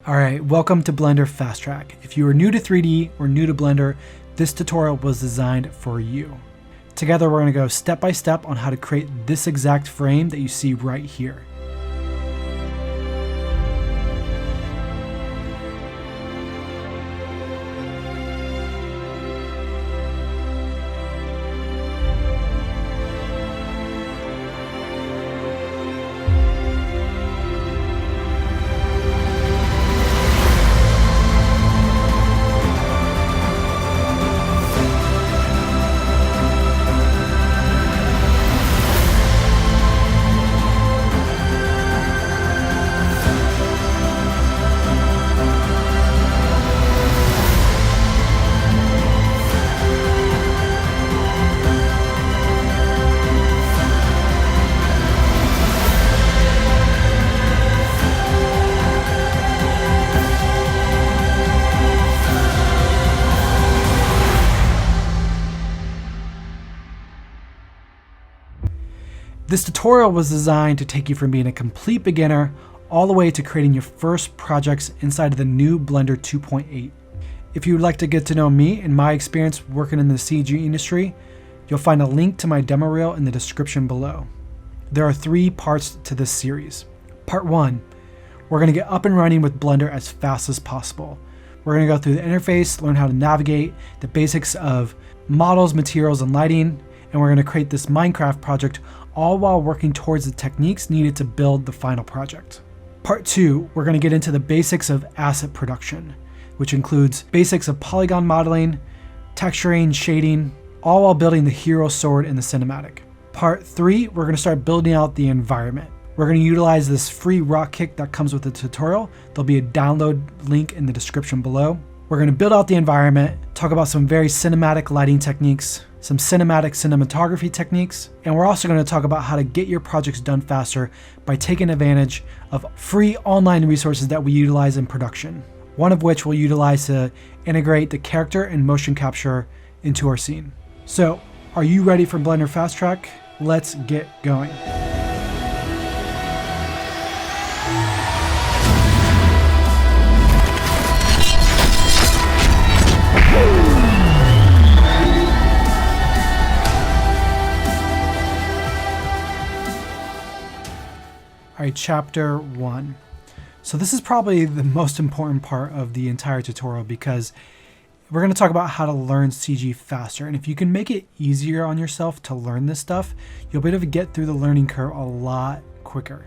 Alright, welcome to Blender Fast Track. If you are new to 3D or new to Blender, this tutorial was designed for you. Together we're going to go step by step on how to create this exact frame that you see right here. This tutorial was designed to take you from being a complete beginner all the way to creating your first projects inside of the new Blender 2.8. If you would like to get to know me and my experience working in the CG industry, you'll find a link to my demo reel in the description below. There are 3 parts to this series. Part 1, we're going to get up and running with Blender as fast as possible. We're going to go through the interface, learn how to navigate, the basics of models, materials, and lighting, and we're going to create this Minecraft project all while working towards the techniques needed to build the final project. Part 2, we're going to get into the basics of asset production, which includes basics of polygon modeling, texturing, shading, all while building the hero sword in the cinematic. Part 3, we're going to start building out the environment. We're going to utilize this free rock kick that comes with the tutorial. There'll be a download link in the description below. We're going to build out the environment, talk about some very cinematic lighting techniques, some cinematic cinematography techniques, and we're also going to talk about how to get your projects done faster by taking advantage of free online resources that we utilize in production, one of which we'll utilize to integrate the character and motion capture into our scene. So, are you ready for Blender Fast Track? Let's get going. Alright, chapter 1. So this is probably the most important part of the entire tutorial because we're going to talk about how to learn CG faster. And if you can make it easier on yourself to learn this stuff, you'll be able to get through the learning curve a lot quicker.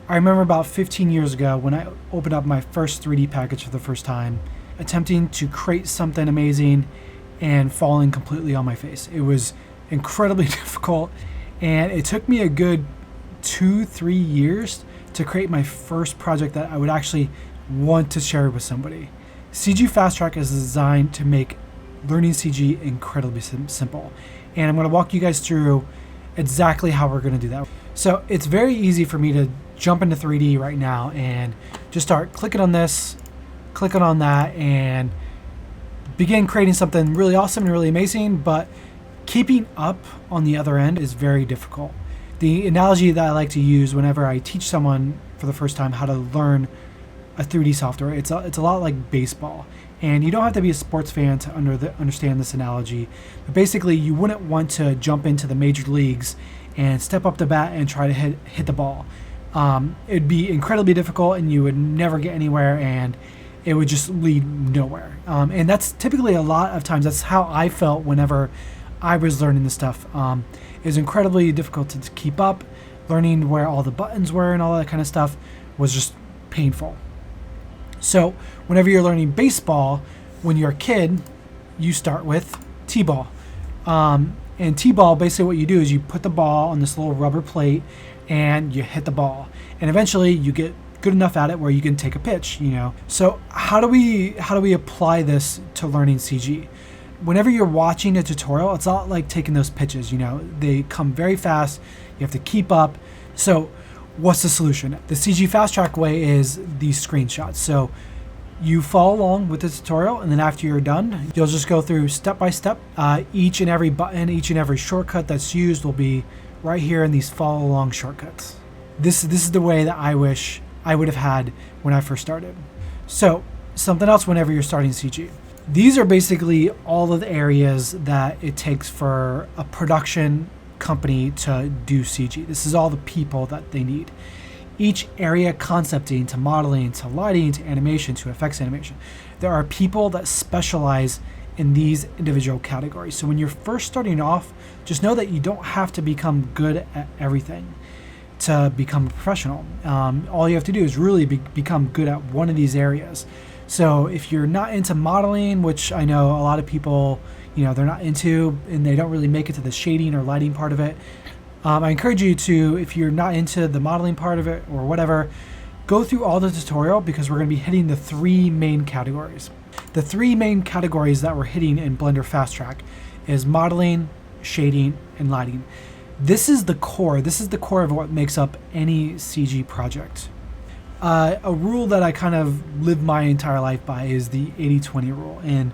I remember about 15 years ago when I opened up my first 3D package for the first time, attempting to create something amazing and falling completely on my face. It was incredibly difficult, and it took me a good 2-3 years to create my first project that I would actually want to share with somebody. CG Fast Track is designed to make learning CG incredibly simple, and I'm going to walk you guys through exactly how we're going to do that. So it's very easy for me to jump into 3D right now and just start clicking on this, clicking on that, and begin creating something really awesome and really amazing, but keeping up on the other end is very difficult. The analogy that I like to use whenever I teach someone for the first time how to learn a 3D software, it's a lot like baseball. And you don't have to be a sports fan to understand this analogy. But basically, you wouldn't want to jump into the major leagues and step up to bat and try to hit the ball. It'd be incredibly difficult, and you would never get anywhere, and it would just lead nowhere. And that's typically a lot of times, that's how I felt whenever I was learning this stuff. It was incredibly difficult to keep up. Learning where all the buttons were and all that kind of stuff was just painful. So whenever you're learning baseball, when you're a kid, you start with T-ball. And T-ball, basically what you do is you put the ball on this little rubber plate and you hit the ball. And eventually you get good enough at it where you can take a pitch, you know. So how do we apply this to learning CG? Whenever you're watching a tutorial, it's not like taking those pitches, you know. They come very fast. You have to keep up. So what's the solution? The CG Fast Track way is these screenshots. So you follow along with the tutorial, and then after you're done, you'll just go through step by step. Each and every button, each and every shortcut that's used will be right here in these follow along shortcuts. This is the way that I wish I would have had when I first started. So something else whenever you're starting CG. These are basically all of the areas that it takes for a production company to do CG. This is all the people that they need. Each area, concepting to modeling to lighting to animation to effects animation. There are people that specialize in these individual categories. So when you're first starting off, just know that you don't have to become good at everything to become a professional. All you have to do is really become good at one of these areas. So if you're not into modeling, which I know a lot of people, they're not into, and they don't really make it to the shading or lighting part of it, I encourage you to, if you're not into the modeling part of it or whatever, go through all the tutorial, because we're going to be hitting the 3 main categories. The 3 main categories that we're hitting in Blender Fast Track is modeling, shading, and lighting. This is the core. This is the core of what makes up any CG project. A rule that I kind of live my entire life by is the 80-20 rule. And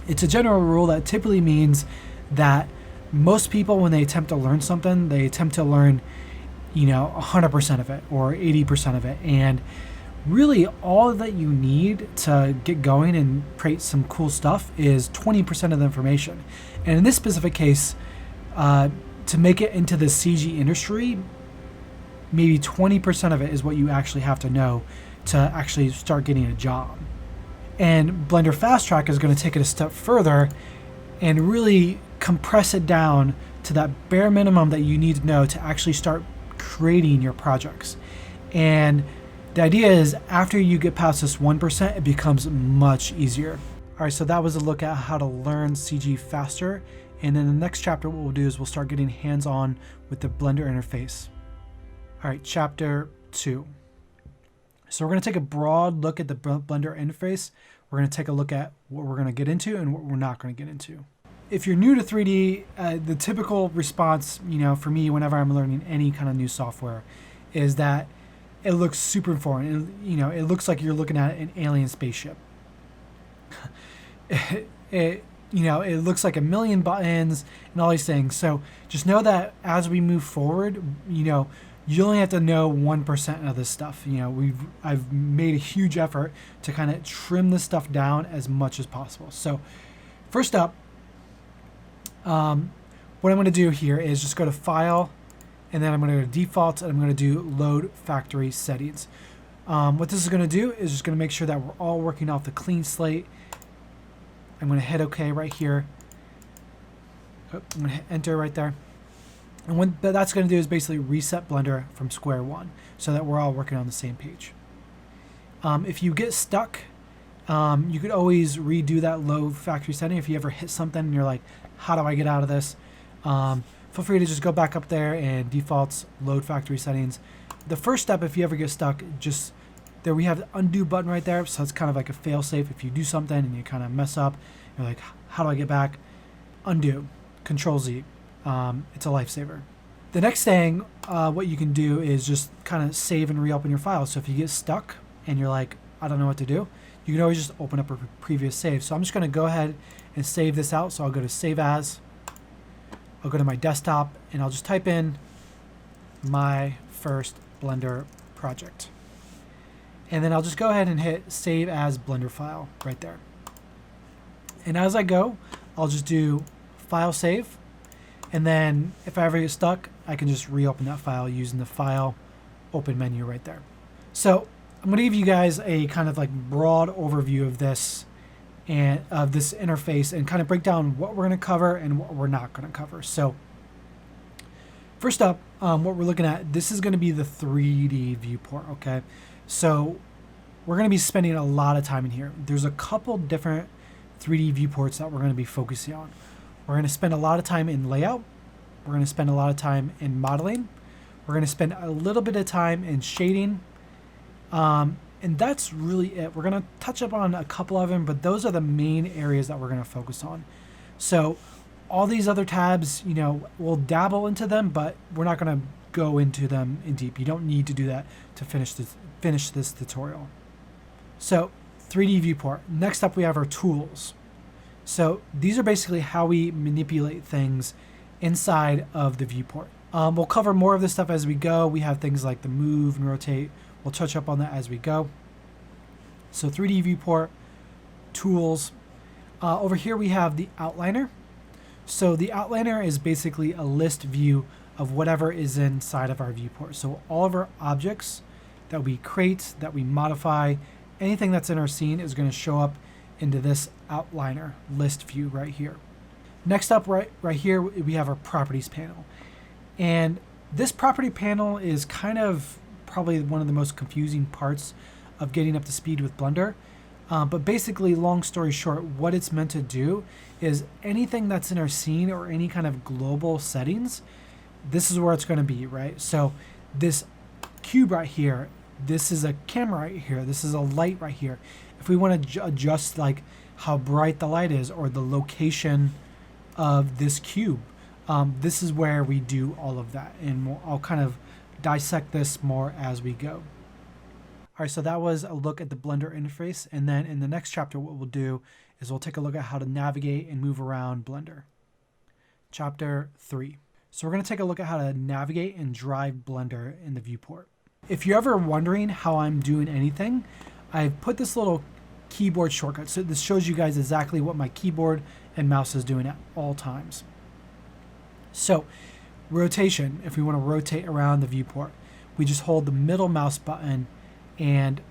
it's a general rule that typically means that most people, when they attempt to learn something, they attempt to learn, 100% of it or 80% of it. And really all that you need to get going and create some cool stuff is 20% of the information. And in this specific case, to make it into the CG industry, maybe 20% of it is what you actually have to know to actually start getting a job. And Blender Fast Track is going to take it a step further and really compress it down to that bare minimum that you need to know to actually start creating your projects. And the idea is, after you get past this 1%, it becomes much easier. All right, so that was a look at how to learn CG faster. And in the next chapter, what we'll do is we'll start getting hands-on with the Blender interface. All right, chapter 2. So we're going to take a broad look at the Blender interface. We're going to take a look at what we're going to get into and what we're not going to get into. If you're new to 3D, the typical response, for me, whenever I'm learning any kind of new software, is that it looks super foreign. It looks like you're looking at an alien spaceship. It looks like a million buttons and all these things. So just know that as we move forward, you only have to know 1% of this stuff. I've made a huge effort to kind of trim this stuff down as much as possible. So first up, what I'm going to do here is just go to File, and then I'm going to go to Defaults, and I'm going to do Load Factory Settings. What this is going to do is just going to make sure that we're all working off the clean slate. I'm going to hit OK right here. I'm going to hit Enter right there. And what that's going to do is basically reset Blender from square one so that we're all working on the same page. If you get stuck, you could always redo that load factory setting. If you ever hit something and you're like, how do I get out of this? Feel free to just go back up there and defaults, load factory settings. The first step, if you ever get stuck, just there we have the undo button right there. So it's kind of like a fail safe. If you do something and you kind of mess up, you're like, how do I get back? Undo, Control Z. It's a lifesaver. The next thing, what you can do is just kind of save and reopen your file. So if you get stuck and you're like, I don't know what to do, you can always just open up a previous save. So I'm just going to go ahead and save this out. So I'll go to Save As. I'll go to my desktop and I'll just type in my first Blender project. And then I'll just go ahead and hit Save As Blender File right there. And as I go, I'll just do File Save. And then if I ever get stuck, I can just reopen that file using the File Open menu right there. So I'm going to give you guys a kind of like broad overview of this and of this interface and kind of break down what we're going to cover and what we're not going to cover. So first up, what we're looking at, this is going to be the 3D viewport, okay? So we're going to be spending a lot of time in here. There's a couple different 3D viewports that we're going to be focusing on. We're going to spend a lot of time in layout. We're going to spend a lot of time in modeling. We're going to spend a little bit of time in shading. And that's really it. We're going to touch up on a couple of them, but those are the main areas that we're going to focus on. So all these other tabs, we'll dabble into them, but we're not going to go into them in deep. You don't need to do that to finish this tutorial. So 3D viewport. Next up, we have our tools. So these are basically how we manipulate things inside of the viewport. We'll cover more of this stuff as we go. We have things like the move and rotate. We'll touch up on that as we go. So 3D viewport, tools. Over here we have the outliner. So the outliner is basically a list view of whatever is inside of our viewport. So all of our objects that we create, that we modify, anything that's in our scene is going to show up into this outliner list view right here. Next up, right here, we have our properties panel. And this property panel is kind of probably one of the most confusing parts of getting up to speed with Blender. But basically, long story short, what it's meant to do is anything that's in our scene or any kind of global settings, this is where it's going to be, right? So this cube right here, this is a camera right here, this is a light right here. If we want to adjust like how bright the light is or the location of this cube, this is where we do all of that. And I'll kind of dissect this more as we go. All right, so that was a look at the Blender interface. And then in the next chapter, what we'll do is we'll take a look at how to navigate and move around Blender. Chapter 3. So we're going to take a look at how to navigate and drive Blender in the viewport. If you're ever wondering how I'm doing anything, I've put this little keyboard shortcut. So this shows you guys exactly what my keyboard and mouse is doing at all times. So rotation, if we want to rotate around the viewport, we just hold the middle mouse button and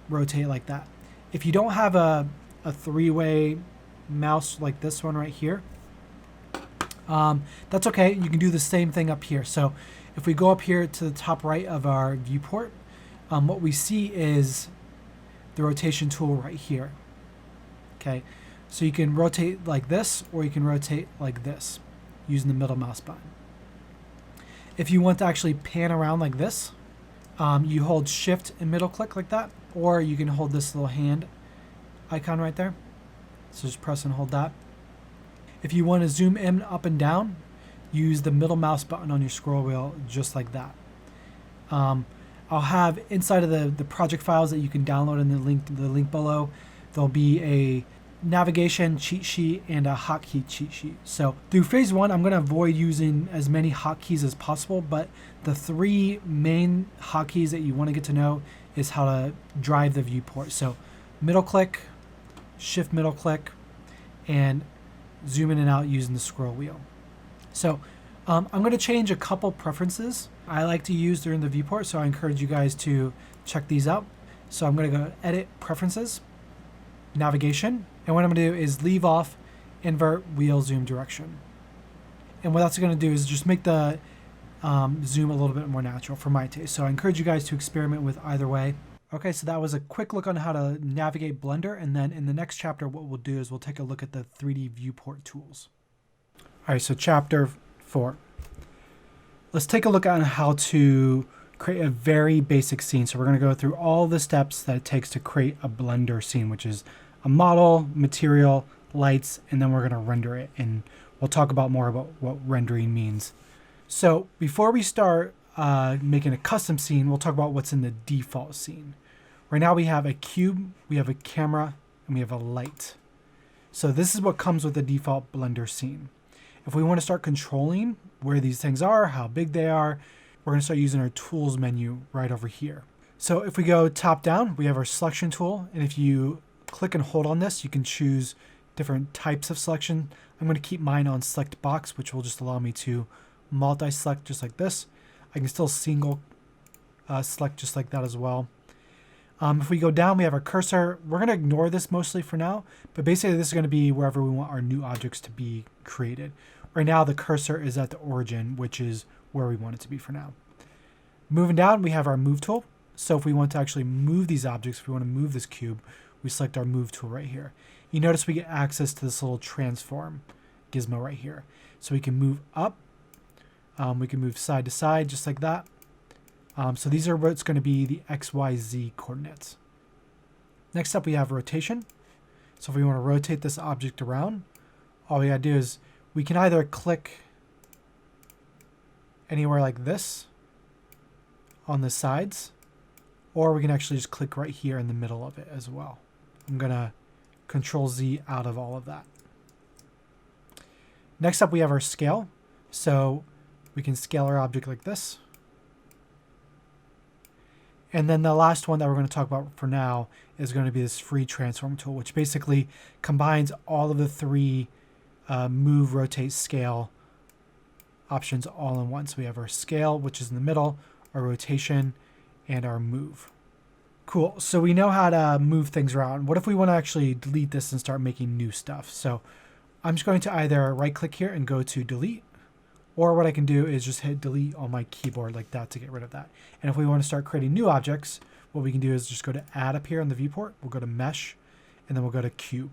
rotate like that. If you don't have a three-way mouse like this one right here, that's okay. You can do the same thing up here. So if we go up here to the top right of our viewport, what we see is the rotation tool right here. Okay, so you can rotate like this, or you can rotate like this using the middle mouse button. If you want to actually pan around like this, you hold shift and middle click like that, or you can hold this little hand icon right there. So just press and hold that. If you want to zoom in up and down, use the middle mouse button on your scroll wheel just like that. I'll have inside of the project files that you can download in the link below, there'll be a navigation cheat sheet and a hotkey cheat sheet. So through phase 1, I'm going to avoid using as many hotkeys as possible, but the 3 main hotkeys that you want to get to know is how to drive the viewport. So middle click, shift middle click, and zoom in and out using the scroll wheel. So I'm going to change a couple preferences I like to use during the viewport, so I encourage you guys to check these out. So I'm going to go edit preferences, navigation, and what I'm going to do is leave off invert wheel zoom direction. And what that's going to do is just make the zoom a little bit more natural for my taste. So I encourage you guys to experiment with either way. Okay, so that was a quick look on how to navigate Blender, and then in the next chapter what we'll do is we'll take a look at the 3D viewport tools. All right, so chapter 4. Let's take a look at how to create a very basic scene. So we're going to go through all the steps that it takes to create a Blender scene, which is a model, material, lights, and then we're going to render it. And we'll talk about more about what rendering means. So before we start making a custom scene, we'll talk about what's in the default scene. Right now we have a cube, we have a camera, and we have a light. So this is what comes with the default Blender scene. If we want to start controlling where these things are, how big they are, we're going to start using our tools menu right over here. So if we go top down, we have our selection tool. And if you click and hold on this, you can choose different types of selection. I'm going to keep mine on select box, which will just allow me to multi-select just like this. I can still single select just like that as well. If we go down, we have our cursor. We're going to ignore this mostly for now, but basically this is going to be wherever we want our new objects to be created. Right now the cursor is at the origin, which is where we want it to be for now. Moving down, we have our move tool. So if we want to actually move these objects, if we want to move this cube, we select our move tool right here. You notice we get access to this little transform gizmo right here. So we can move up, we can move side to side just like that. So these are what's going to be the X, Y, Z coordinates. Next up, we have rotation. So if we want to rotate this object around, all we got to do is we can either click anywhere like this on the sides, or we can actually just click right here in the middle of it as well. I'm going to Control Z out of all of that. Next up, we have our scale. So we can scale our object like this. And then the last one that we're going to talk about for now is going to be this free transform tool, which basically combines all of the three move, rotate, scale options all in one. So we have our scale, which is in the middle, our rotation, and our move. Cool. So we know how to move things around. What if we want to actually delete this and start making new stuff? So I'm just going to either right click here and go to delete, or what I can do is just hit delete on my keyboard like that to get rid of that. And if we want to start creating new objects, what we can do is just go to add up here in the viewport. We'll go to mesh, and then we'll go to cube.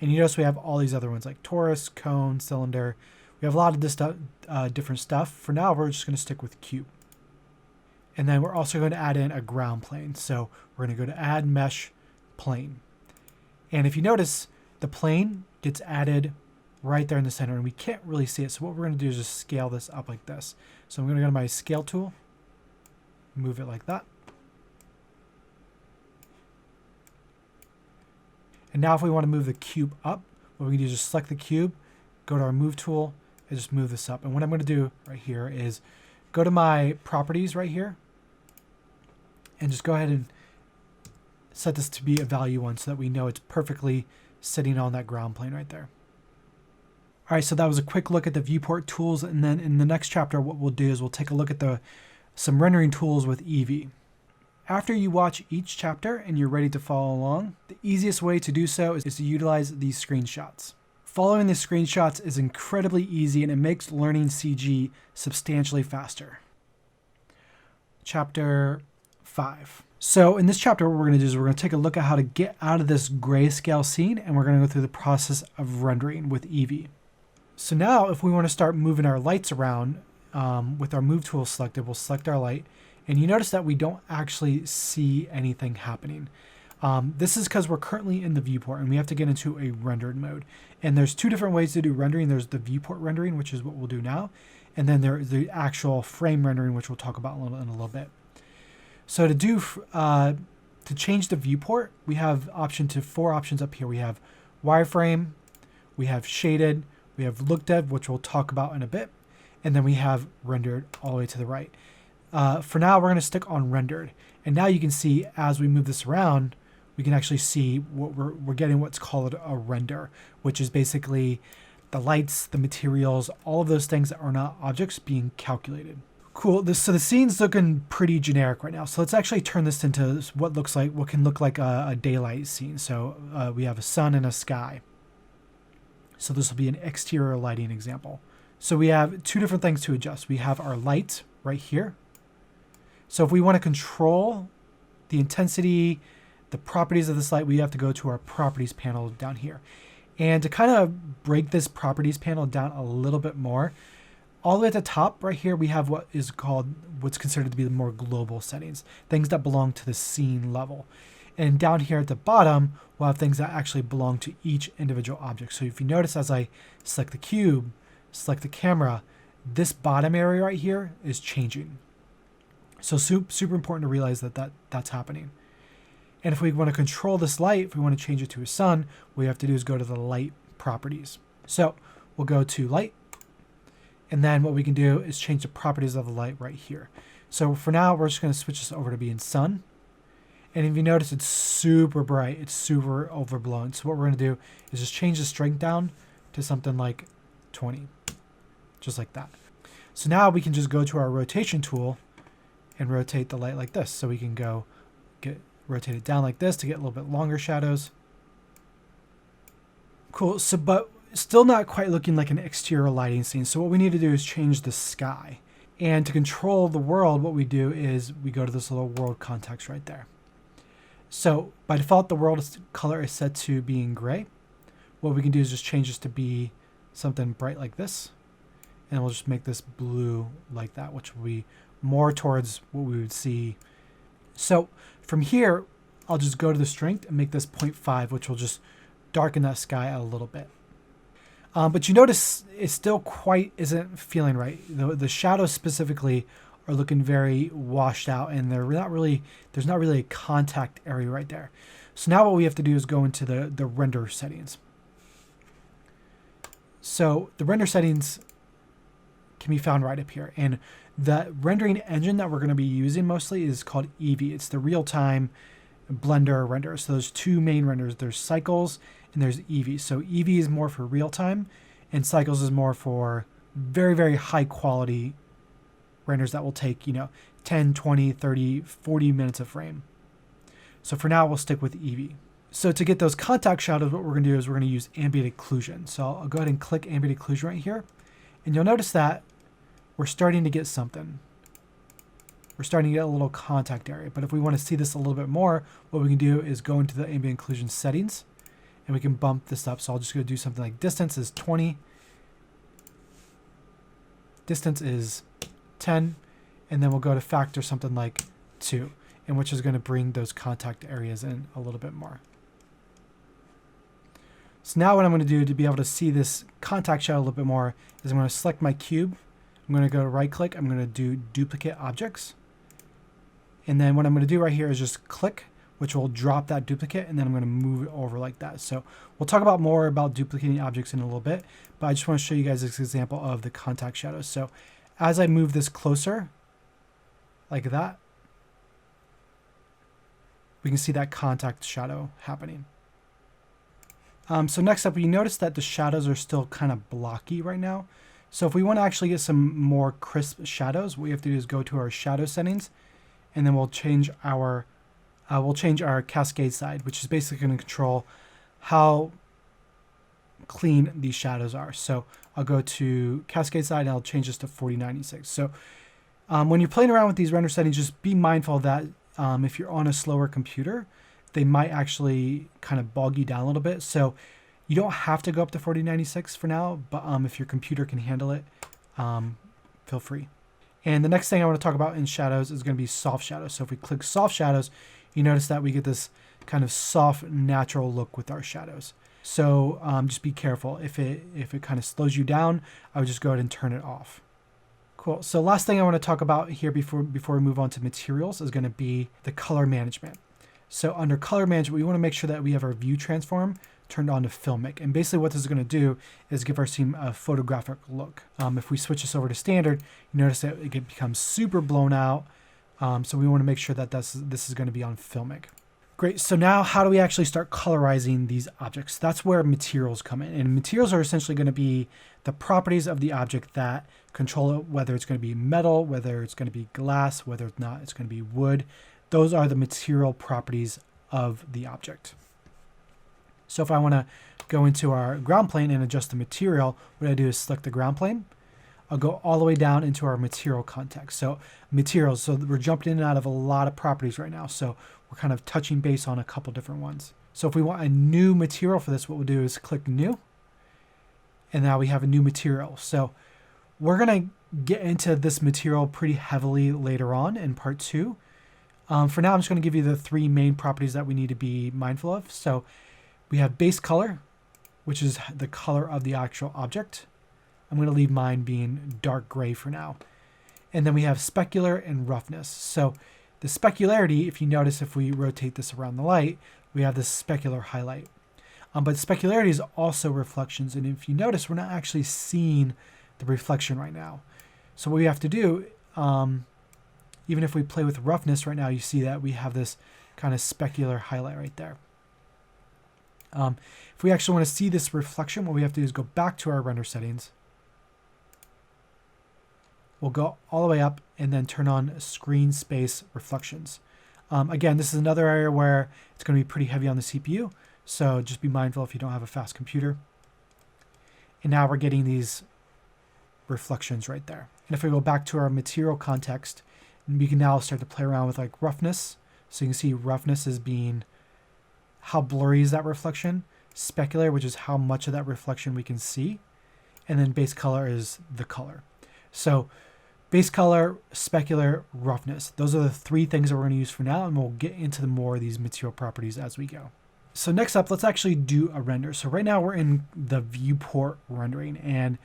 And you notice we have all these other ones like torus, cone, cylinder. We have a lot of this different stuff. For now, we're just going to stick with cube. And then we're also going to add in a ground plane. So we're going to go to add mesh plane. And if you notice, the plane gets added right there in the center, and we can't really see it. So what we're going to do is just scale this up like this. So I'm going to go to my scale tool, move it like that. And now if we want to move the cube up, what we can do is just select the cube, go to our move tool, and just move this up. And what I'm going to do right here is go to my properties right here, and just go ahead and set this to be a value 1 so that we know it's perfectly sitting on that ground plane right there. All right, so that was a quick look at the viewport tools, and then in the next chapter, what we'll do is we'll take a look at some rendering tools with Eevee. After you watch each chapter and you're ready to follow along, the easiest way to do so is to utilize these screenshots. Following the screenshots is incredibly easy, and it makes learning CG substantially faster. Chapter 5. So in this chapter, what we're going to do is we're going to take a look at how to get out of this grayscale scene, and we're going to go through the process of rendering with Eevee. So now if we want to start moving our lights around with our move tool selected, we'll select our light, and you notice that we don't actually see anything happening. This is because we're currently in the viewport and we have to get into a rendered mode. And there's two different ways to do rendering. There's the viewport rendering, which is what we'll do now. And then there's the actual frame rendering, which we'll talk about in a little bit. So to change the viewport, we have four options up here. We have wireframe, we have shaded, we have look dev, which we'll talk about in a bit. And then we have rendered all the way to the right. For now, we're going to stick on rendered. And now you can see as we move this around, we can actually see what we're getting what's called a render, which is basically the lights, the materials, all of those things that are not objects being calculated. Cool. So the scene's looking pretty generic right now. So let's actually turn this into what can look like a daylight scene. So we have a sun and a sky. So this will be an exterior lighting example. So we have two different things to adjust. We have our light right here. So if we want to control the intensity, the properties of this light, we have to go to our properties panel down here. And to kind of break this properties panel down a little bit more, all the way at the top right here, we have what's considered to be the more global settings, things that belong to the scene level. And down here at the bottom, we'll have things that actually belong to each individual object. So if you notice, as I select the cube, select the camera, this bottom area right here is changing. So super important to realize that's happening. And if we want to control this light, if we want to change it to a sun, what we have to do is go to the light properties. So we'll go to light, and then what we can do is change the properties of the light right here. So for now, we're just going to switch this over to being sun. And if you notice, it's super bright, it's super overblown. So what we're going to do is just change the strength down to something like 20, just like that. So now we can just go to our rotation tool and rotate the light like this. So we can rotate it down like this to get a little bit longer shadows. Cool. So, but still not quite looking like an exterior lighting scene. So what we need to do is change the sky. And to control the world, what we do is we go to this little world context right there. So by default, the world color is set to being gray. What we can do is just change this to be something bright like this. And we'll just make this blue like that, which will be more towards what we would see. So from here, I'll just go to the strength and make this 0.5, which will just darken that sky a little bit. But you notice it still quite isn't feeling right. The shadows specifically are looking very washed out, and there's not really a contact area right there. So now what we have to do is go into the render settings. So the render settings can be found right up here. And The rendering engine that we're going to be using mostly is called Eevee. It's the real-time Blender render. So there's two main renders. There's Cycles and there's Eevee. So Eevee is more for real-time and Cycles is more for very, very high quality renders that will take, 10, 20, 30, 40 minutes of frame. So for now, we'll stick with Eevee. So to get those contact shadows, what we're going to do is we're going to use ambient occlusion. So I'll go ahead and click ambient occlusion right here. And you'll notice that we're starting to get something. We're starting to get a little contact area. But if we want to see this a little bit more, what we can do is go into the ambient occlusion settings and we can bump this up. So I'll just go do something like distance is 20. Distance is 10. And then we'll go to factor something like 2, and which is going to bring those contact areas in a little bit more. So now what I'm going to do to be able to see this contact shadow a little bit more is I'm going to select my cube. I'm going to go to right click. I'm going to do duplicate objects. And then what I'm going to do right here is just click, which will drop that duplicate, and then I'm going to move it over like that. So we'll talk about more about duplicating objects in a little bit, but I just want to show you guys this example of the contact shadows. So as I move this closer, like that, we can see that contact shadow happening. So next up, you notice that the shadows are still kind of blocky right now. So if we want to actually get some more crisp shadows, what we have to do is go to our shadow settings, and then we'll change our cascade side, which is basically going to control how clean these shadows are. So I'll go to cascade side and I'll change this to 4096. So when you're playing around with these render settings, just be mindful that if you're on a slower computer, they might actually kind of bog you down a little bit. So you don't have to go up to 4096 for now, but if your computer can handle it, feel free. And the next thing I want to talk about in shadows is going to be soft shadows. So if we click soft shadows, you notice that we get this kind of soft, natural look with our shadows. So just be careful. If it kind of slows you down, I would just go ahead and turn it off. Cool. So last thing I want to talk about here before we move on to materials is going to be the color management. So under color management, we want to make sure that we have our view transform turned on to filmic. And basically what this is going to do is give our scene a photographic look. If we switch this over to standard, you notice that it becomes super blown out. So we want to make sure that this is going to be on filmic. Great. So now how do we actually start colorizing these objects? That's where materials come in. And materials are essentially going to be the properties of the object that control it, whether it's going to be metal, whether it's going to be glass, whether it's not, it's going to be wood. Those are the material properties of the object. So if I want to go into our ground plane and adjust the material, what I do is select the ground plane. I'll go all the way down into our material context. So materials, so we're jumping in and out of a lot of properties right now. So we're kind of touching base on a couple different ones. So if we want a new material for this, what we'll do is click new. And now we have a new material. So we're going to get into this material pretty heavily later on in part 2. For now, I'm just going to give you the 3 main properties that we need to be mindful of. So we have base color, which is the color of the actual object. I'm going to leave mine being dark gray for now. And then we have specular and roughness. So the specularity, if you notice, if we rotate this around the light, we have this specular highlight. But specularity is also reflections. And if you notice, we're not actually seeing the reflection right now. So what we have to do, even if we play with roughness right now, you see that we have this kind of specular highlight right there. If we actually want to see this reflection, what we have to do is go back to our render settings. We'll go all the way up and then turn on screen space reflections. Again, this is another area where it's going to be pretty heavy on the CPU. So just be mindful if you don't have a fast computer. And now we're getting these reflections right there. And if we go back to our material context, we can now start to play around with like roughness. So you can see roughness as being how blurry is that reflection. Specular, which is how much of that reflection we can see. And then base color is the color. So base color, specular, roughness. Those are the 3 things that we're going to use for now, and we'll get into more of these material properties as we go. So next up, let's actually do a render. So right now we're in the viewport rendering, and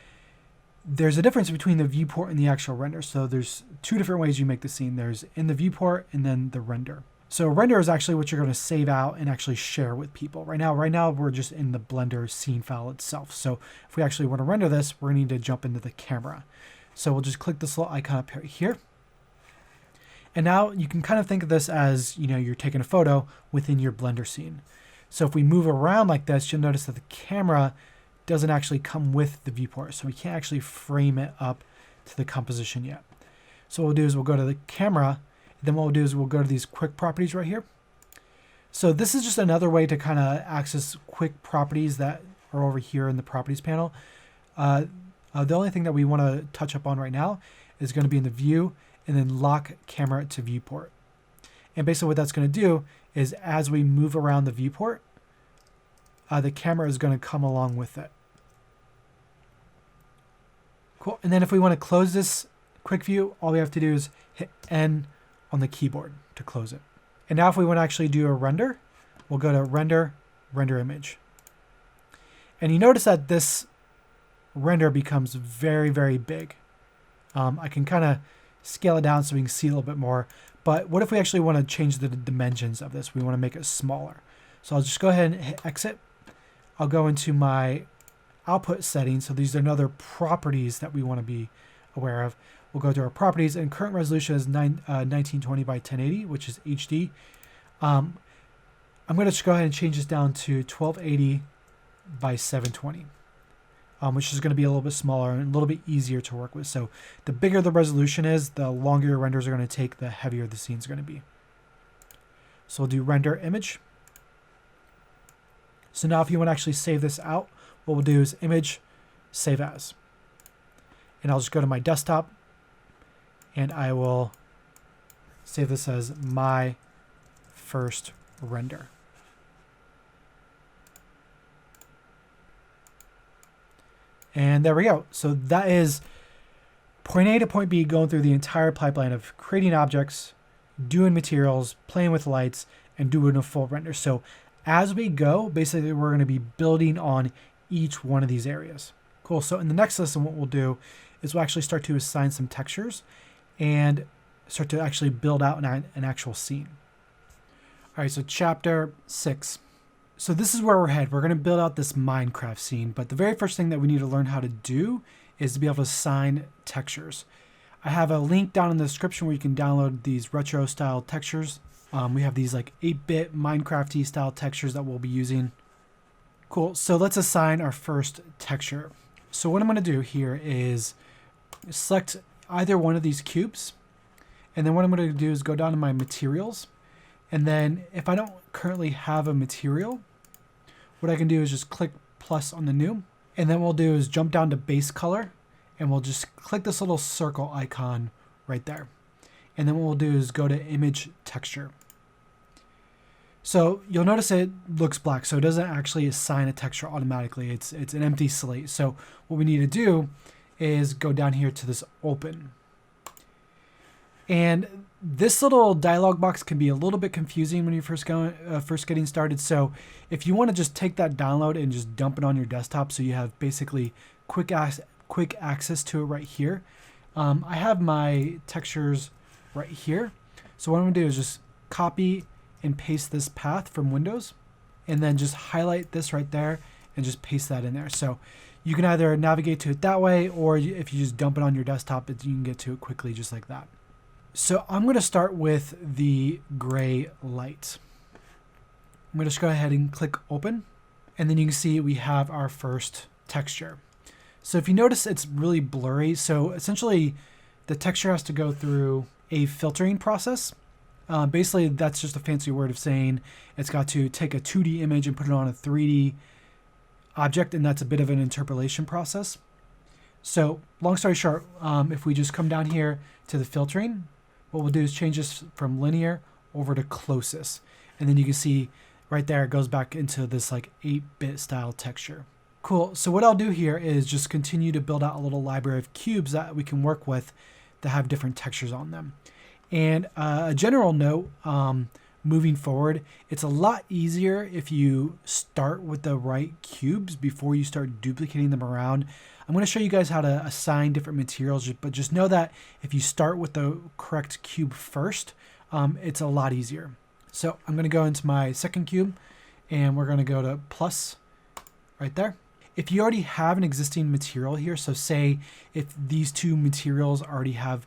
there's a difference between the viewport and the actual render. So there's 2 different ways you make the scene. There's in the viewport and then the render. So render is actually what you're going to save out and actually share with people. Right now we're just in the Blender scene file itself. So if we actually want to render this, we're going to need to jump into the camera. So we'll just click this little icon up here. And now you can kind of think of this as, you're taking a photo within your Blender scene. So if we move around like this, you'll notice that the camera doesn't actually come with the viewport. So we can't actually frame it up to the composition yet. So what we'll do is we'll go to the camera. Then what we'll do is we'll go to these quick properties right here. So this is just another way to kind of access quick properties that are over here in the properties panel. The only thing that we want to touch up on right now is going to be in the view and then lock camera to viewport. And basically what that's going to do is as we move around the viewport, the camera is going to come along with it. Cool. And then if we want to close this quick view, all we have to do is hit N on the keyboard to close it. And now if we want to actually do a render, we'll go to render, render image. And you notice that this render becomes very, very big. I can kind of scale it down so we can see a little bit more. But what if we actually want to change the dimensions of this? We want to make it smaller. So I'll just go ahead and hit exit. I'll go into my output settings. So these are another properties that we want to be aware of. We'll go to our properties, and current resolution is 1920 by 1080, which is HD. I'm going to just go ahead and change this down to 1280 by 720, which is going to be a little bit smaller and a little bit easier to work with. So the bigger the resolution is, the longer your renders are going to take, the heavier the scene is going to be. So we'll do render image. So now if you want to actually save this out, what we'll do is image, save as. And I'll just go to my desktop and I will save this as my first render. And there we go. So that is point A to point B, going through the entire pipeline of creating objects, doing materials, playing with lights, and doing a full render. So as we go, basically we're going to be building on each one of these areas. Cool. So in the next lesson, what we'll do is we'll actually start to assign some textures and start to actually build out an actual scene. All right, so chapter 6. So this is where we're headed. We're going to build out this Minecraft scene, but the very first thing that we need to learn how to do is to be able to assign textures. I have a link down in the description where you can download these retro style textures. We have these like 8-bit Minecraft-y style textures that we'll be using. Cool, so let's assign our first texture. So what I'm going to do here is select either one of these cubes, and then what I'm going to do is go down to my materials, and then if I don't currently have a material, what I can do is just click plus on the new, and then what we'll do is jump down to base color, and we'll just click this little circle icon right there, and then what we'll do is go to image texture. So you'll notice it looks black, so it doesn't actually assign a texture automatically. It's an empty slate. So what we need to do is go down here to this open. And this little dialog box can be a little bit confusing when you're first getting started. So if you want to just take that download and just dump it on your desktop, so you have basically quick access to it right here. I have my textures right here. So what I'm going to do is just copy and paste this path from Windows, and then just highlight this right there and just paste that in there. So you can either navigate to it that way, or if you just dump it on your desktop, you can get to it quickly just like that. So I'm going to start with the gray light. I'm going to just go ahead and click open, and then you can see we have our first texture. So if you notice, it's really blurry. So essentially the texture has to go through a filtering process. Basically, that's just a fancy word of saying it's got to take a 2D image and put it on a 3D object, and that's a bit of an interpolation process. So long story short, if we just come down here to the filtering, what we'll do is change this from linear over to closest. And then you can see right there, it goes back into this like 8-bit style texture. Cool. So what I'll do here is just continue to build out a little library of cubes that we can work with that have different textures on them. And a general note, moving forward, it's a lot easier if you start with the right cubes before you start duplicating them around. I'm going to show you guys how to assign different materials, but just know that if you start with the correct cube first, it's a lot easier. So I'm going to go into my second cube, and we're going to go to plus right there. If you already have an existing material here, so say if these two materials already have,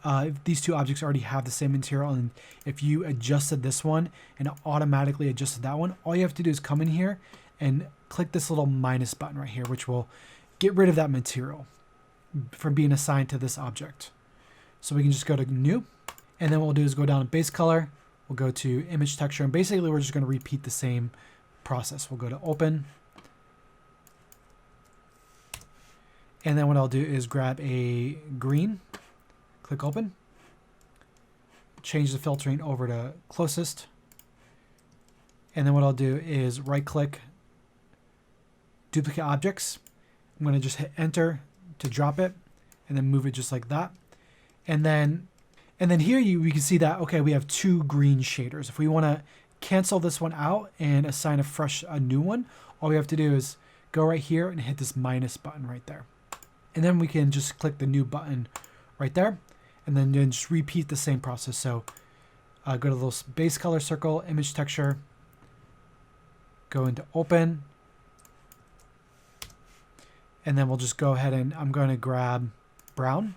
if these two objects already have the same material, and if you adjusted this one and it automatically adjusted that one, all you have to do is come in here and click this little minus button right here, which will get rid of that material from being assigned to this object. So we can just go to new, and then what we'll do is go down to base color, we'll go to image texture, and basically we're just going to repeat the same process. We'll go to open, and then what I'll do is grab a green, click open, change the filtering over to closest, and then what I'll do is right click, duplicate objects. I'm going to just hit enter to drop it and then move it just like that. And then here we can see that, okay, we have two green shaders. If we want to cancel this one out and assign a new one, all we have to do is go right here and hit this minus button right there. And then we can just click the new button right there, and then just repeat the same process. So go to the little base color circle, image texture, go into open, and then we'll just go ahead and I'm going to grab brown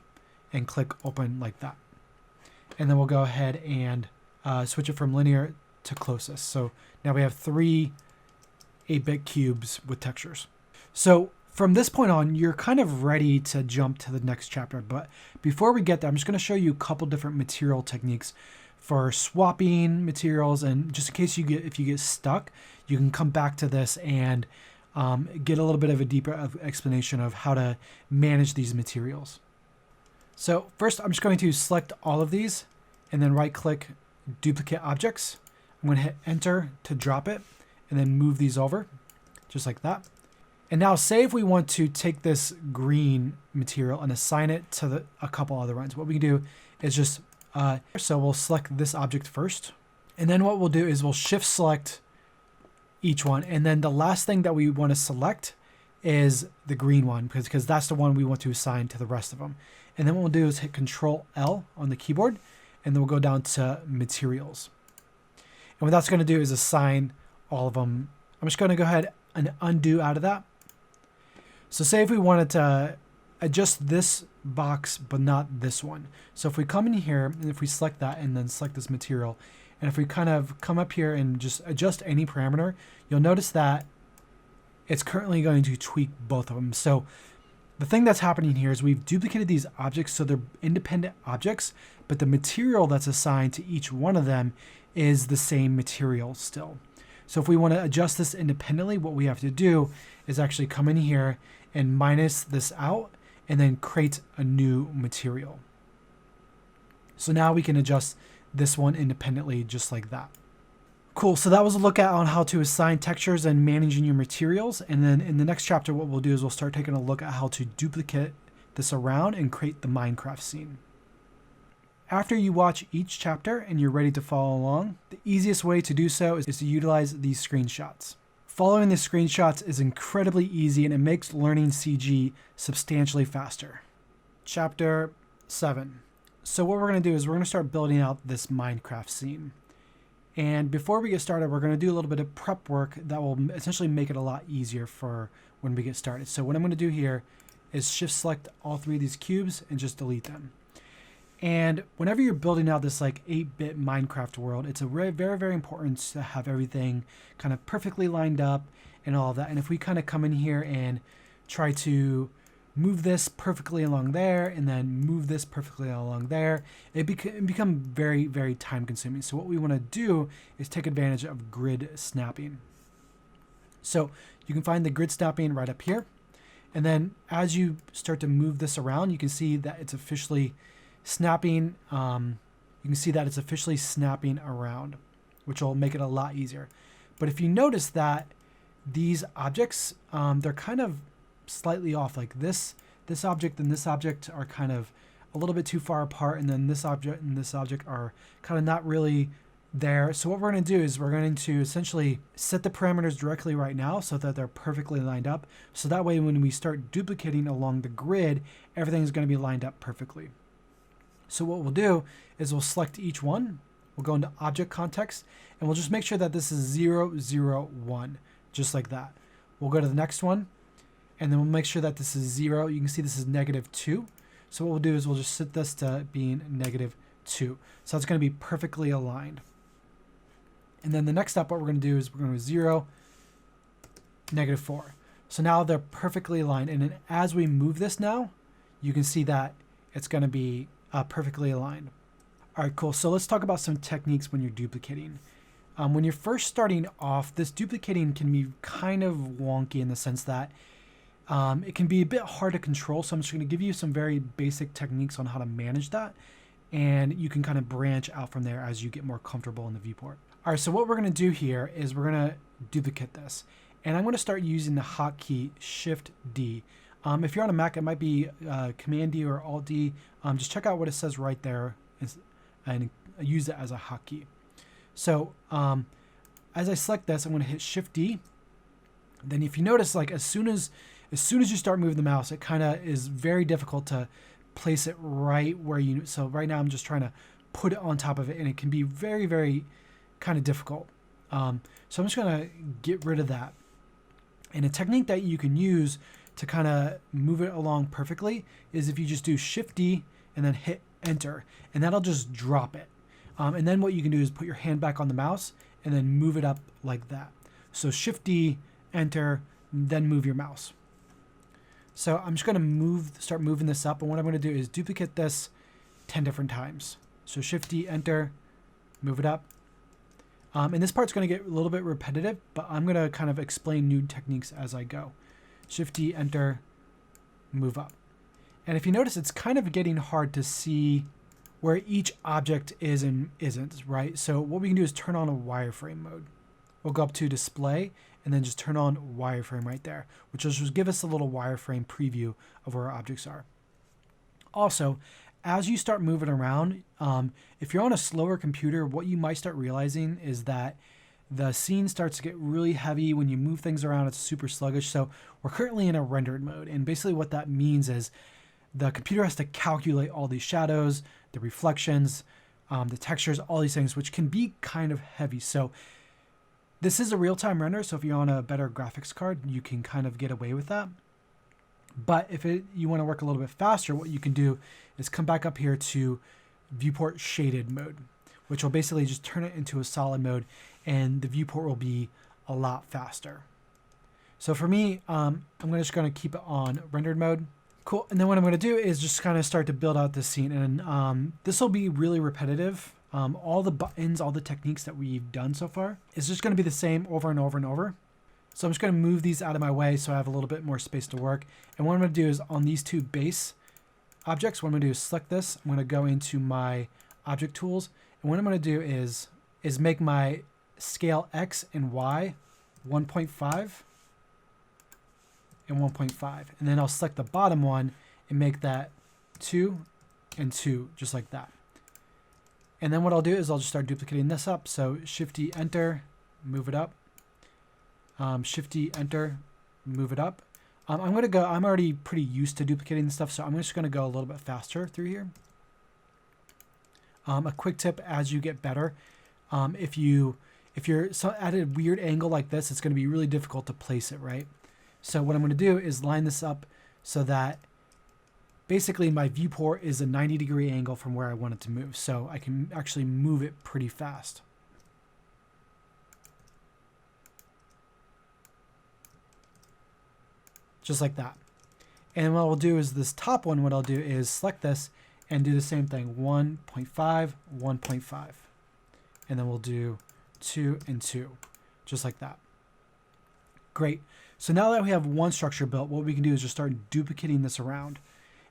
and click open like that. And then we'll go ahead and switch it from linear to closest. So now we have 3 8-bit cubes with textures. So from this point on, you're kind of ready to jump to the next chapter. But before we get there, I'm just going to show you a couple different material techniques for swapping materials. And just in case if you get stuck, you can come back to this and get a little bit of a deeper explanation of how to manage these materials. So first, I'm just going to select all of these and then right click duplicate objects. I'm going to hit enter to drop it and then move these over just like that. And now say if we want to take this green material and assign it to a couple other ones, what we can do is just, so we'll select this object first. And then what we'll do is we'll shift select each one. And then the last thing that we want to select is the green one because that's the one we want to assign to the rest of them. And then what we'll do is hit Control L on the keyboard, and then we'll go down to materials. And what that's going to do is assign all of them. I'm just going to go ahead and undo out of that. So say if we wanted to adjust this box, but not this one. So if we come in here and if we select that and then select this material, and if we kind of come up here and just adjust any parameter, you'll notice that it's currently going to tweak both of them. So the thing that's happening here is we've duplicated these objects so they're independent objects, but the material that's assigned to each one of them is the same material still. So if we want to adjust this independently, what we have to do is actually come in here and minus this out and then create a new material. So now we can adjust this one independently just like that. Cool, so that was a look at on how to assign textures and managing your materials. And then in the next chapter, what we'll do is we'll start taking a look at how to duplicate this around and create the Minecraft scene. After you watch each chapter and you're ready to follow along, the easiest way to do so is to utilize these screenshots. Following the screenshots is incredibly easy and it makes learning CG substantially faster. Chapter 7. So what we're going to do is we're going to start building out this Minecraft scene. And before we get started, we're going to do a little bit of prep work that will essentially make it a lot easier for when we get started. So what I'm going to do here is shift select all 3 of these cubes and just delete them. And whenever you're building out this like 8-bit Minecraft world, it's very, very important to have everything kind of perfectly lined up and all of that. And if we kind of come in here and try to move this perfectly along there and then move this perfectly along there, it become very, very time consuming. So what we want to do is take advantage of grid snapping. So you can find the grid snapping right up here. And then as you start to move this around, you can see that it's officially snapping. You can see that it's officially snapping around, which will make it a lot easier. But if you notice that these objects, they're kind of slightly off, like this object and this object are kind of a little bit too far apart, and then this object and this object are kind of not really there. So what we're going to do is we're going to essentially set the parameters directly right now so that they're perfectly lined up. So that way when we start duplicating along the grid, everything is going to be lined up perfectly. So what we'll do is we'll select each one, we'll go into object context, and we'll just make sure that this is 0, 0, 1, just like that. We'll go to the next one, And then we'll make sure that this is 0. You can see this is -2. So what we'll do is we'll just set this to being -2. So it's going to be perfectly aligned. And then the next step, what we're going to do is we're going to 0, -4. So now they're perfectly aligned. And then as we move this now, you can see that it's going to be perfectly aligned. All right, cool. So let's talk about some techniques when you're duplicating. When you're first starting off, this duplicating can be kind of wonky in the sense that it can be a bit hard to control. So I'm just going to give you some very basic techniques on how to manage that. And you can kind of branch out from there as you get more comfortable in the viewport. All right, so what we're going to do here is we're going to duplicate this. And I'm going to start using the hotkey Shift D. If you're on a Mac, it might be Command D or Alt D. Just check out what it says right there and use it as a hotkey. So as I select this, I'm going to hit Shift D. Then if you notice, like as soon as you start moving the mouse, it kind of is very difficult to place it right where you. So right now I'm just trying to put it on top of it, and it can be very, very kind of difficult. So I'm just going to get rid of that. And a technique that you can use to kind of move it along perfectly is if you just do Shift D and then hit Enter, and that'll just drop it. And then what you can do is put your hand back on the mouse and then move it up like that. So Shift D, Enter, then move your mouse. So I'm just going to start moving this up, and what I'm going to do is duplicate this 10 different times. So Shift D, Enter, move it up. And this part's going to get a little bit repetitive, but I'm going to kind of explain new techniques as I go. Shift D, Enter, move up. And if you notice, it's kind of getting hard to see where each object is and isn't, right? So what we can do is turn on a wireframe mode. We'll go up to Display and then just turn on wireframe right there, which will just give us a little wireframe preview of where our objects are. Also, as you start moving around, if you're on a slower computer, what you might start realizing is that the scene starts to get really heavy. When you move things around, it's super sluggish. So we're currently in a rendered mode. And basically what that means is the computer has to calculate all these shadows, the reflections, the textures, all these things, which can be kind of heavy. So this is a real-time render. So if you're on a better graphics card, you can kind of get away with that. But if you want to work a little bit faster, what you can do is come back up here to Viewport Shaded mode, which will basically just turn it into a solid mode, and the viewport will be a lot faster. So for me, I'm just going to keep it on rendered mode. Cool. And then what I'm going to do is just kind of start to build out this scene, and this will be really repetitive. All the buttons, all the techniques that we've done so far is just going to be the same over and over and over. So I'm just going to move these out of my way so I have a little bit more space to work. And what I'm going to do is on these two base objects, what I'm going to do is select this. I'm going to go into my object tools. And what I'm going to do is make my scale X and Y 1.5 and 1.5. And then I'll select the bottom one and make that 2 and 2, just like that. And then what I'll do is I'll just start duplicating this up. So Shift D, Enter, move it up. Shift D, Enter, move it up. I'm already pretty used to duplicating this stuff, so I'm just going to go a little bit faster through here. A quick tip as you get better, if you're at a weird angle like this, it's going to be really difficult to place it, right? So what I'm going to do is line this up so that basically my viewport is a 90-degree angle from where I want it to move. So I can actually move it pretty fast. Just like that. And what I'll do is this top one, what I'll do is select this and do the same thing, 1.5, 1.5. And then we'll do 2 and 2, just like that. Great. So now that we have one structure built, what we can do is just start duplicating this around.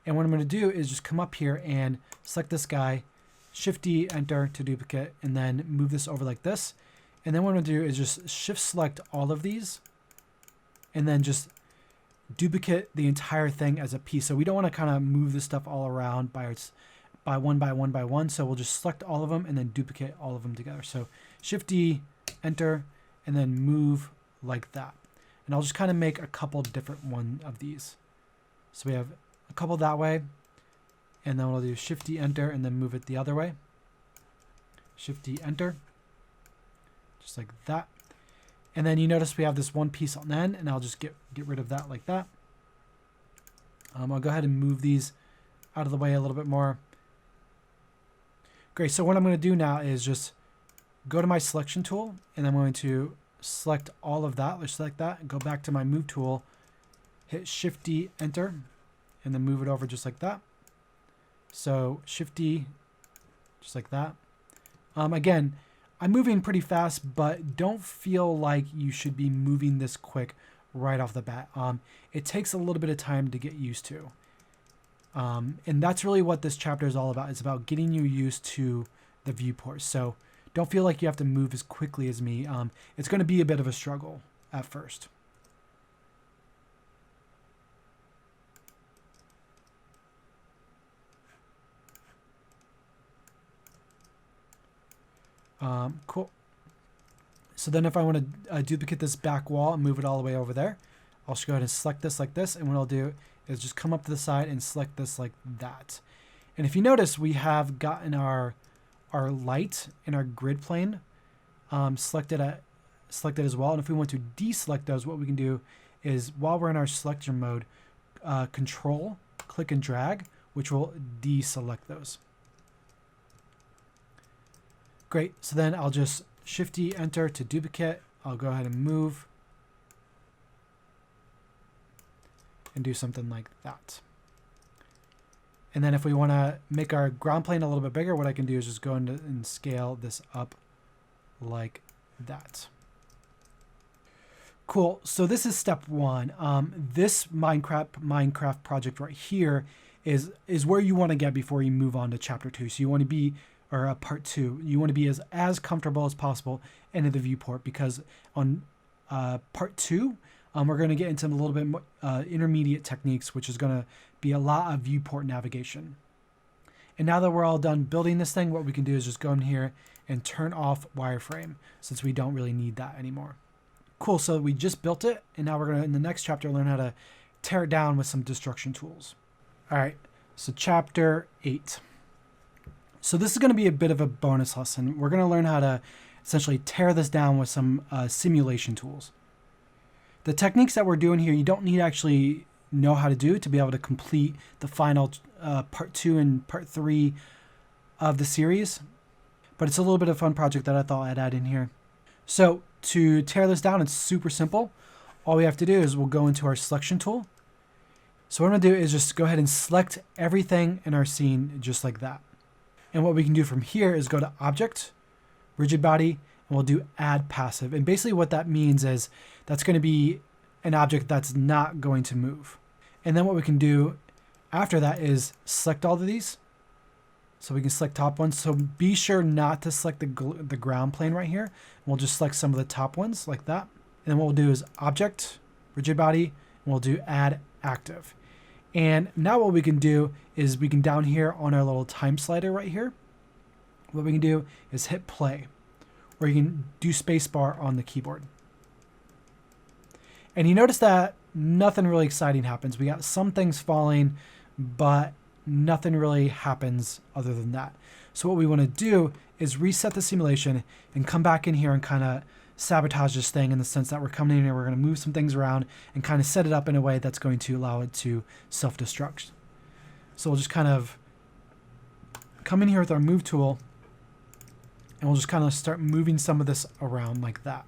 And what I'm going to do is just come up here and select this guy, Shift D, Enter to duplicate, and then move this over like this. And then what I'm going to do is just Shift select all of these, and then just duplicate the entire thing as a piece. So we don't want to kind of move this stuff all around by one by one by one. So we'll just select all of them and then duplicate all of them together. So Shift D, Enter, and then move like that. And I'll just kind of make a couple different one of these. So we have a couple that way, and then we'll do Shift D, Enter, and then move it the other way. Shift D, Enter, just like that. And then you notice we have this one piece on end, and I'll just get rid of that like that. I'll go ahead and move these out of the way a little bit more. Great, so what I'm going to do now is just go to my selection tool, and I'm going to select all of that. Let's select that, go back to my move tool, hit Shift D, enter, and then move it over just like that. So Shift D, just like that. Again, I'm moving pretty fast, but don't feel like you should be moving this quick right off the bat. It takes a little bit of time to get used to. And that's really what this chapter is all about. It's about getting you used to the viewport. So don't feel like you have to move as quickly as me. It's going to be a bit of a struggle at first. Cool. So then if I want to duplicate this back wall and move it all the way over there, I'll just go ahead and select this like this. And what I'll do is just come up to the side and select this like that. And if you notice, we have gotten our light in our grid plane selected as well. And if we want to deselect those, what we can do is while we're in our selection mode, Control, click and drag, which will deselect those. Great. So then I'll just Shift D, enter to duplicate. I'll go ahead and move and do something like that. And then if we want to make our ground plane a little bit bigger, what I can do is just go and scale this up like that. Cool. So this is step one. This Minecraft project right here is where you want to get before you move on to chapter 2. So you want to be, or part 2, you want to be as comfortable as possible into the viewport, because on part 2, we're going to get into a little bit more intermediate techniques, which is going to be a lot of viewport navigation. And now that we're all done building this thing, what we can do is just go in here and turn off wireframe, since we don't really need that anymore. Cool, so we just built it, and now we're going to, in the next chapter, learn how to tear it down with some destruction tools. All right, so chapter 8. So this is going to be a bit of a bonus lesson. We're going to learn how to essentially tear this down with some simulation tools. The techniques that we're doing here, you don't need to actually know how to do to be able to complete the final part 2 and part 3 of the series. But it's a little bit of a fun project that I thought I'd add in here. So to tear this down, it's super simple. All we have to do is we'll go into our selection tool. So what I'm going to do is just go ahead and select everything in our scene just like that. And what we can do from here is go to Object, Rigid Body, and we'll do Add Passive. And basically what that means is that's going to be an object that's not going to move. And then what we can do after that is select all of these. So we can select top ones. So be sure not to select the ground plane right here. We'll just select some of the top ones like that. And then what we'll do is Object, Rigid Body, and we'll do Add Active. And now what we can do is we can down here on our little time slider right here, what we can do is hit play, or you can do spacebar on the keyboard. And you notice that nothing really exciting happens. We got some things falling, but nothing really happens other than that. So what we want to do is reset the simulation and come back in here and kind of sabotage this thing, in the sense that we're coming in here, we're going to move some things around and kind of set it up in a way that's going to allow it to self-destruct. So we'll just kind of come in here with our move tool, and we'll just kind of start moving some of this around like that,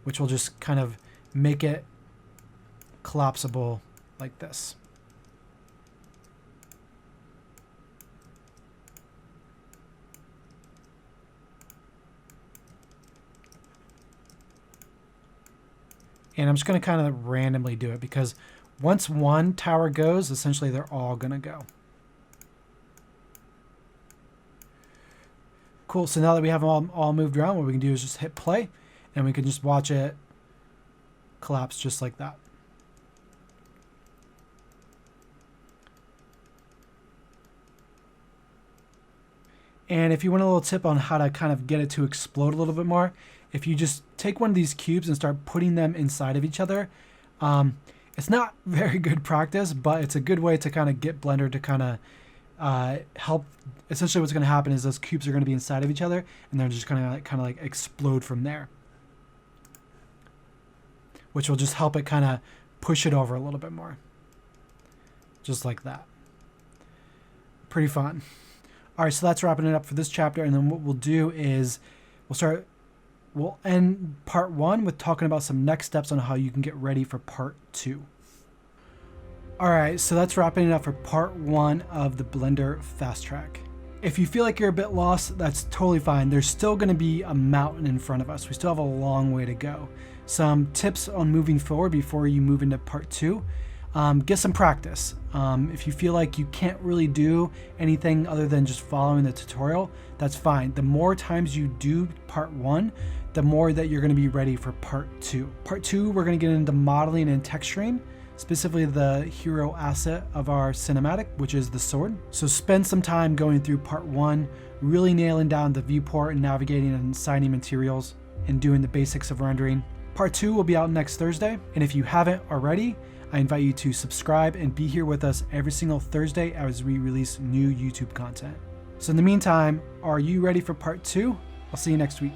which will just kind of make it collapsible like this. And I'm just going to kind of randomly do it, because once one tower goes, essentially they're all going to go. Cool, so now that we have them all moved around, what we can do is just hit play, and we can just watch it collapse just like that. And if you want a little tip on how to kind of get it to explode a little bit more, if you just take one of these cubes and start putting them inside of each other, it's not very good practice, but it's a good way to kind of get Blender to kind of help. Essentially what's going to happen is those cubes are going to be inside of each other, and they're just going to kind of like explode from there, which will just help it kind of push it over a little bit more. just like that. Pretty fun. All right, so that's wrapping it up for this chapter. And then what we'll do is we'll end part 1 with talking about some next steps on how you can get ready for part 2. All right, so that's wrapping it up for part 1 of the Blender Fast Track. If you feel like you're a bit lost, that's totally fine. There's still going to be a mountain in front of us. We still have a long way to go. Some tips on moving forward before you move into part 2. Get some practice. If you feel like you can't really do anything other than just following the tutorial, that's fine. The more times you do part 1, the more that you're going to be ready for part 2. Part 2, we're going to get into modeling and texturing, specifically the hero asset of our cinematic, which is the sword. So spend some time going through part 1, really nailing down the viewport and navigating and assigning materials and doing the basics of rendering. Part 2 will be out next Thursday, and if you haven't already, I invite you to subscribe and be here with us every single Thursday as we release new YouTube content. So in the meantime, are you ready for part 2? I'll see you next week.